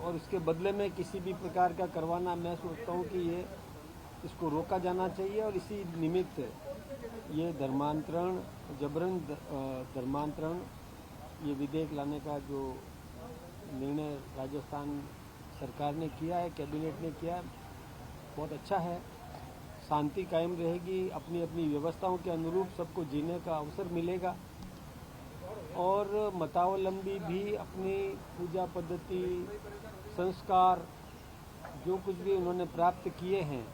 और उसके बदले में किसी भी प्रकार का करवाना, मैं सोचता हूँ कि ये इसको रोका जाना चाहिए। और इसी निमित्त ये धर्मांतरण, जबरन धर्मांतरण, ये विधेयक लाने का जो निर्णय राजस्थान सरकार ने किया है, कैबिनेट ने किया है, बहुत अच्छा है। शांति कायम रहेगी, अपनी अपनी व्यवस्थाओं के अनुरूप सबको जीने का अवसर मिलेगा और मतावलंबी भी अपनी पूजा पद्धति, संस्कार, जो कुछ भी उन्होंने प्राप्त किए हैं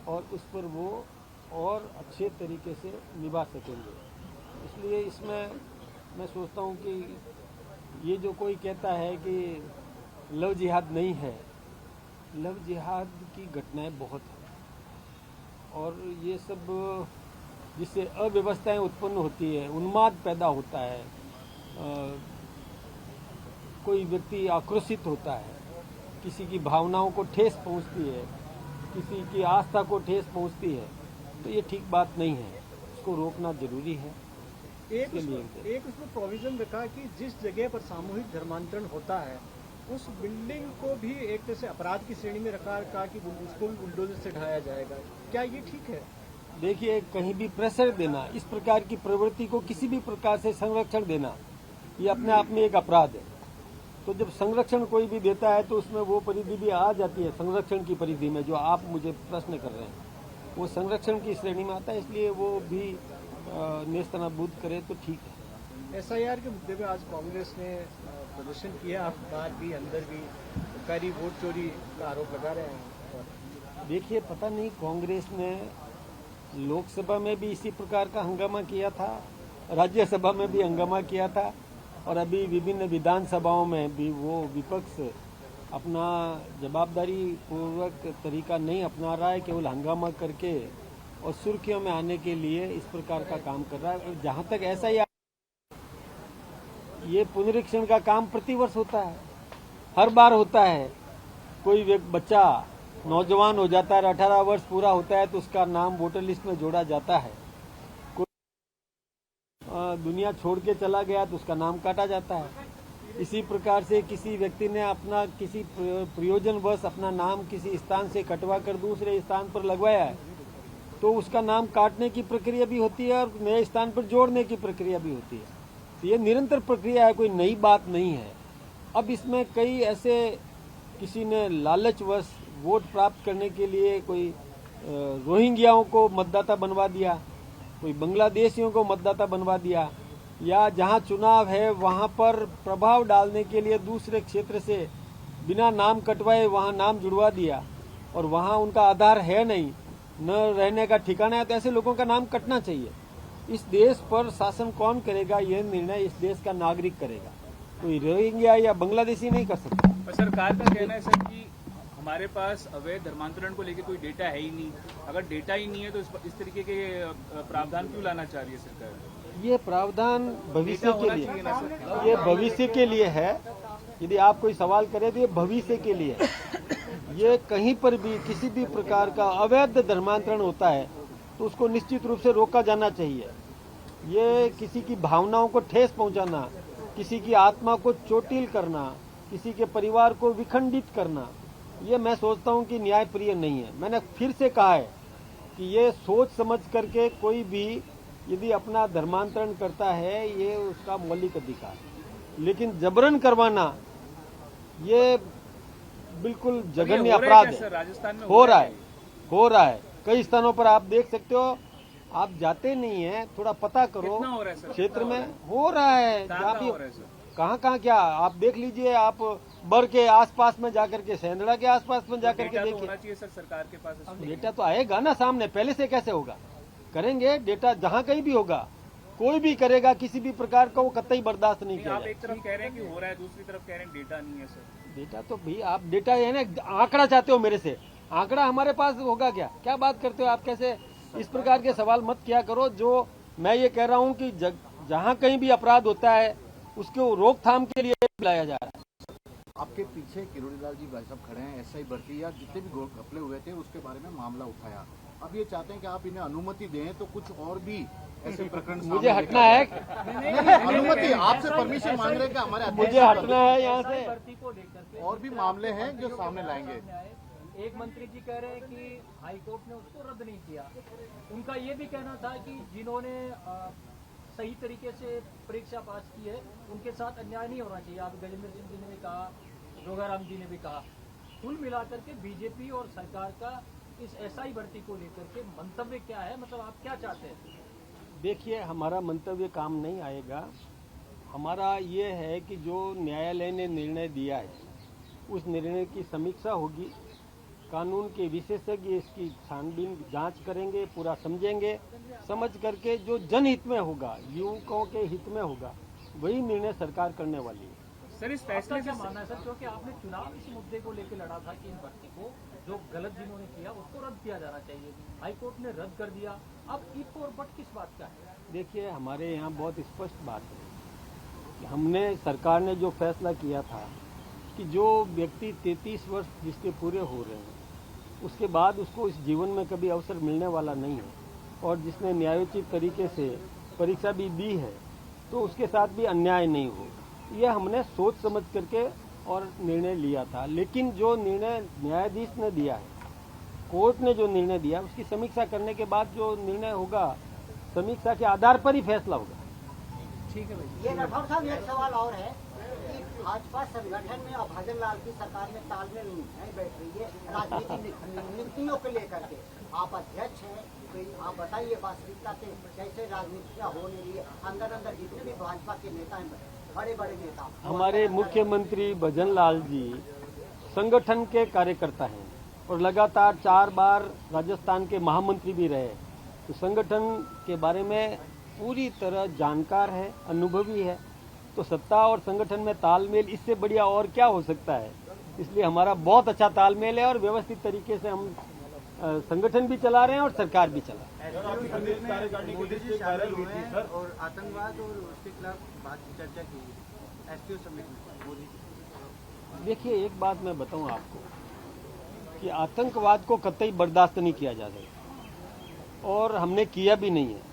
और उस पर वो और अच्छे तरीके से निभा सकेंगे। इसलिए इसमें मैं सोचता हूँ कि ये जो कोई कहता है कि लव जिहाद नहीं है, लव जिहाद की घटनाएं बहुत हैं और ये सब जिससे अव्यवस्थाएं उत्पन्न होती है, उन्माद पैदा होता है, कोई व्यक्ति आक्रोशित होता है, किसी की भावनाओं को ठेस पहुंचती है, किसी की आस्था को ठेस पहुंचती है, तो ये ठीक बात नहीं है, उसको रोकना जरूरी है। एक उसमें प्रोविजन रखा कि जिस जगह पर सामूहिक धर्मांतरण होता है उस बिल्डिंग को भी एक तरह से अपराध की श्रेणी में रखा कि उसको भी बुलडोजर से ढाया जाएगा। क्या ये ठीक है? देखिए, कहीं भी प्रेशर देना, इस प्रकार की प्रवृत्ति को किसी भी प्रकार से संरक्षण देना, ये अपने आप में एक अपराध है। तो जब संरक्षण कोई भी देता है तो उसमें वो परिधि भी आ जाती है, संरक्षण की परिधि में, जो आप मुझे प्रश्न कर रहे हैं, वो संरक्षण की श्रेणी में आता है। इसलिए वो भी नेस्तनाबूद करे तो ठीक है। SIR के मुद्दे पे आज कांग्रेस ने प्रदर्शन किया, बाहर भी अंदर भी सरकारी वोट चोरी का आरोप लगा रहे हैं। देखिए, पता नहीं, कांग्रेस ने लोकसभा में भी इसी प्रकार का हंगामा किया था, राज्यसभा में भी हंगामा किया था और अभी विभिन्न विधानसभाओं में भी वो विपक्ष अपना जवाबदारी पूर्वक तरीका नहीं अपना रहा है, केवल हंगामा करके और सुर्खियों में आने के लिए इस प्रकार का काम कर रहा है। और जहाँ तक ऐसा ही, ये पुनरीक्षण का काम प्रतिवर्ष होता है, हर बार होता है। कोई बच्चा नौजवान हो जाता है, 18 वर्ष पूरा होता है तो उसका नाम वोटर लिस्ट में जोड़ा जाता है। कोई दुनिया छोड़ के चला गया तो उसका नाम काटा जाता है। इसी प्रकार से किसी व्यक्ति ने अपना किसी प्रयोजनवश अपना नाम किसी स्थान से कटवा कर दूसरे स्थान पर लगवाया है तो उसका नाम काटने की प्रक्रिया भी होती है और नए स्थान पर जोड़ने की प्रक्रिया भी होती है। तो ये निरंतर प्रक्रिया है, कोई नई बात नहीं है। अब इसमें कई ऐसे, किसी ने लालचवश वोट प्राप्त करने के लिए कोई रोहिंग्याओं को मतदाता बनवा दिया, कोई बांग्लादेशियों को मतदाता बनवा दिया, या जहां चुनाव है वहां पर प्रभाव डालने के लिए दूसरे क्षेत्र से बिना नाम कटवाए वहां नाम जुड़वा दिया और वहां उनका आधार है नहीं, न रहने का ठिकाना है, तो ऐसे लोगों का नाम कटना चाहिए। इस देश पर शासन कौन करेगा? यह निर्णय इस देश का नागरिक करेगा, कोई रोहिंग्या या बांग्लादेशी नहीं कर सकता। सरकार का कहना है सर कि हमारे पास अवैध धर्मांतरण को लेकर कोई डेटा है ही नहीं। अगर डेटा ही नहीं है तो इस तरीके के प्रावधान क्यों लाना चाह रही है सरकार? ये प्रावधान भविष्य के लिए, ये भविष्य के लिए है। यदि आप कोई सवाल करें तो ये भविष्य के लिए है। ये कहीं पर भी किसी भी प्रकार का अवैध धर्मांतरण होता है तो उसको निश्चित रूप से रोका जाना चाहिए। ये किसी की भावनाओं को ठेस पहुंचाना, किसी की आत्मा को चोटिल करना, किसी के परिवार को विखंडित करना, ये मैं सोचता हूं कि न्यायप्रिय नहीं है। मैंने फिर से कहा है कि ये सोच समझ करके कोई भी यदि अपना धर्मांतरण करता है, ये उसका मौलिक अधिकार है, लेकिन जबरन करवाना ये बिल्कुल जघन्य अपराध है। राजस्थान में हो रहा है कई स्थानों पर आप देख सकते हो। आप जाते नहीं है, थोड़ा पता करो क्षेत्र में हो रहा है। कहाँ क्या आप देख लीजिए, आप बर के आसपास में जाकर के, सेंधड़ा के आसपास में जाकर के देखिए। सरकार के पास डेटा तो आएगा ना सामने, पहले से कैसे होगा? करेंगे डेटा, जहाँ कहीं भी होगा, कोई भी करेगा, किसी भी प्रकार का वो कतई बर्दाश्त नहीं किया। आप एक तरफ कह रहे हैं कि हो रहा है, दूसरी तरफ कह रहे हैं डेटा नहीं है सर। डेटा तो भाई, आप डेटा है ना, आंकड़ा चाहते हो मेरे से, आंकड़ा हमारे पास होगा क्या बात करते हो आप? कैसे इस प्रकार के सवाल मत किया करो। जो मैं ये कह रहा हूँ कि जहाँ कहीं भी अपराध होता है उसको रोकथाम के लिए बुलाया जा रहा है। आपके पीछे किरोड़ीलाल जी भाई साहब खड़े हैं, SI भर्ती या जितने भी घपले हुए थे उसके बारे में मामला उठाया। अब ये चाहते हैं कि आप इन्हें अनुमति दें तो कुछ और भी ऐसे प्रकरण मुझे हटना है, अनुमति आपसे परमिशन मांग रहे हैं कि हमारे अध्यक्ष मुझे हटना है यहाँ से। भर्ती को लेकर के और भी मामले हैं जो सामने लाएंगे। एक मंत्री जी कह रहे हैं कि हाई कोर्ट ने उसको रद्द नहीं किया। उनका ये भी कहना था कि जिन्होंने सही तरीके से परीक्षा पास की है उनके साथ अन्याय नहीं होना चाहिए। आप गजेंद्र सिंह जी ने भी कहा, जोगाराम जी ने भी कहा। कुल मिलाकर के बीजेपी और सरकार का इस एसआई भर्ती को लेकर के मंतव्य क्या है, मतलब आप क्या चाहते हैं? देखिए, हमारा मंतव्य काम नहीं आएगा। हमारा ये है कि जो न्यायालय ने निर्णय दिया है उस निर्णय की समीक्षा होगी, कानून के विशेषज्ञ इसकी छानबीन जांच करेंगे, पूरा समझेंगे, समझ करके जो जनहित में होगा, युवकों के हित में होगा, वही निर्णय सरकार करने वाली है। सर, इस आपका फैसले क्या से मानना है सर, क्योंकि आपने चुनाव इस मुद्दे को लेकर लड़ा था कि इन भर्ती को जो गलत जिन्होंने किया उसको रद्द किया जाना चाहिए। हाईकोर्ट ने रद्द कर दिया। अब इफ और बट किस बात का है? देखिए, हमारे यहाँ बहुत स्पष्ट बात है कि हमने, सरकार ने जो फैसला किया था कि जो व्यक्ति 33 वर्ष जिसके पूरे हो रहे हैं उसके बाद उसको इस जीवन में कभी अवसर मिलने वाला नहीं है, और जिसने न्यायोचित तरीके से परीक्षा भी दी है तो उसके साथ भी अन्याय नहीं हो, ये हमने सोच समझ करके और निर्णय लिया था। लेकिन जो निर्णय न्यायाधीश ने दिया है, कोर्ट ने जो निर्णय दिया, उसकी समीक्षा करने के बाद जो निर्णय होगा, समीक्षा के आधार पर ही फैसला होगा। ठीक है भाई। ये राठौर साहब, एक सवाल और है कि भाजपा संगठन में और भजन लाल की सरकार में तालमेल नहीं बैठ रही है राजनीतिक नीतियों को लेकर के। आप अध्यक्ष हैं, तो आप बताइए वास्तविकता के कैसे राजनीतियाँ हो रही है अंदर अंदर जितने भी भाजपा के नेता हैं, बड़े बड़े नेता। हमारे मुख्यमंत्री भजन लाल जी संगठन के कार्यकर्ता हैं और लगातार 4 बार राजस्थान के महामंत्री भी रहे, तो संगठन के बारे में पूरी तरह जानकार है, अनुभवी है। तो सत्ता और संगठन में तालमेल इससे बढ़िया और क्या हो सकता है। इसलिए हमारा बहुत अच्छा तालमेल है और व्यवस्थित तरीके से हम संगठन भी चला रहे हैं और सरकार भी चला रहे हैं। मोदी जी शामिल हुए हैं और आतंकवाद और उसके खिलाफ बात चर्चा की एसपीओ समिट में मोदी जी। देखिए, एक बात मैं बताऊं आपको कि आतंकवाद को कतई बर्दाश्त नहीं किया जा सकता और हमने किया भी नहीं है।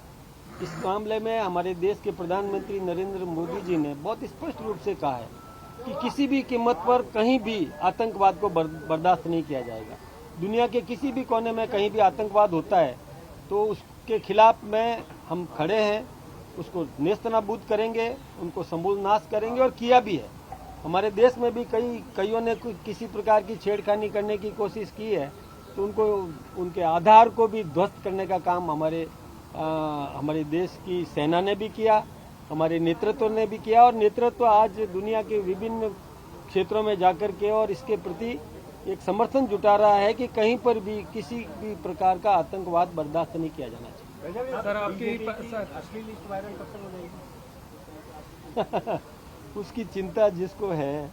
इस मामले में हमारे देश के प्रधानमंत्री नरेंद्र मोदी जी ने बहुत स्पष्ट रूप से कहा है कि किसी भी कीमत पर कहीं भी आतंकवाद को बर्दाश्त नहीं किया जाएगा। दुनिया के किसी भी कोने में कहीं भी आतंकवाद होता है तो उसके खिलाफ में हम खड़े हैं, उसको नेस्तनाबूद करेंगे, उनको समूल नाश करेंगे और किया भी है। हमारे देश में भी कईयों ने किसी प्रकार की छेड़खानी करने की कोशिश की है तो उनको, उनके आधार को भी ध्वस्त करने का काम हमारे देश की सेना ने भी किया, हमारे नेतृत्व ने भी किया, और नेतृत्व आज दुनिया के विभिन्न क्षेत्रों में जाकर के और इसके प्रति एक समर्थन जुटा रहा है कि कहीं पर भी किसी भी प्रकार का आतंकवाद बर्दाश्त नहीं किया जाना चाहिए। सर, आपकी असली लिस्ट वायरल कब तक हो जाएगी? उसकी चिंता जिसको है,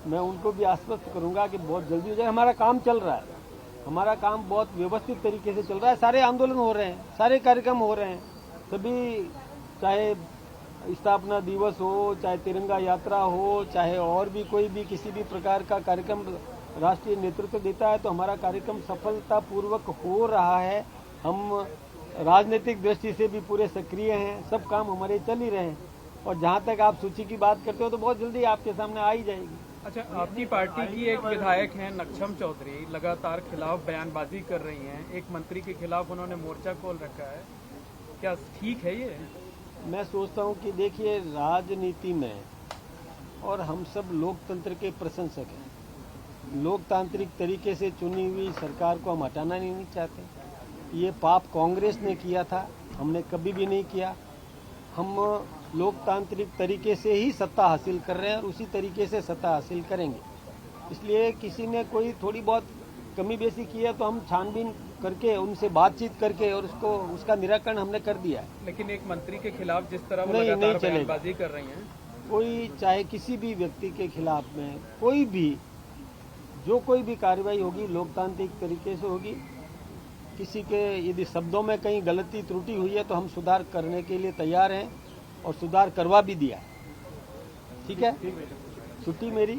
मैं उनको भी आश्वस्त करूंगा कि बहुत जल्दी हो जाए। हमारा काम चल रहा है, हमारा काम बहुत व्यवस्थित तरीके से चल रहा है। सारे आंदोलन हो रहे हैं, सारे कार्यक्रम हो रहे हैं, सभी, चाहे स्थापना दिवस हो, चाहे तिरंगा यात्रा हो, चाहे और भी कोई भी किसी भी प्रकार का कार्यक्रम राष्ट्रीय नेतृत्व देता है तो हमारा कार्यक्रम सफलतापूर्वक हो रहा है। हम राजनीतिक दृष्टि से भी पूरे सक्रिय हैं, सब काम हमारे चल ही रहे हैं। और जहां तक आप सूची की बात करते हो तो बहुत जल्दी आपके सामने आ ही जाएगी। अच्छा, आपकी पार्टी की एक विधायक हैं नक्षम चौधरी, लगातार खिलाफ बयानबाजी कर रही हैं। एक मंत्री के खिलाफ उन्होंने मोर्चा खोल रखा है, क्या ठीक है ये? मैं सोचता हूं कि देखिए, राजनीति में, और हम सब लोकतंत्र के प्रशंसक हैं, लोकतांत्रिक तरीके से चुनी हुई सरकार को हम हटाना नहीं चाहते। ये पाप कांग्रेस ने किया था, हमने कभी भी नहीं किया। हम लोकतांत्रिक तरीके से ही सत्ता हासिल कर रहे हैं और उसी तरीके से सत्ता हासिल करेंगे। इसलिए किसी ने कोई थोड़ी बहुत कमी बेसी की है तो हम छानबीन करके, उनसे बातचीत करके और उसका निराकरण हमने कर दिया है। लेकिन एक मंत्री के खिलाफ जिस तरह वो नहीं लगातार बयानबाजी कर रही हैं, कोई, चाहे किसी भी व्यक्ति के खिलाफ में कोई भी, जो कोई भी कार्रवाई होगी लोकतांत्रिक तरीके से होगी। किसी के यदि शब्दों में कहीं गलती त्रुटि हुई है तो हम सुधार करने के लिए तैयार हैं और सुधार करवा भी दिया। ठीक है, छुट्टी मेरी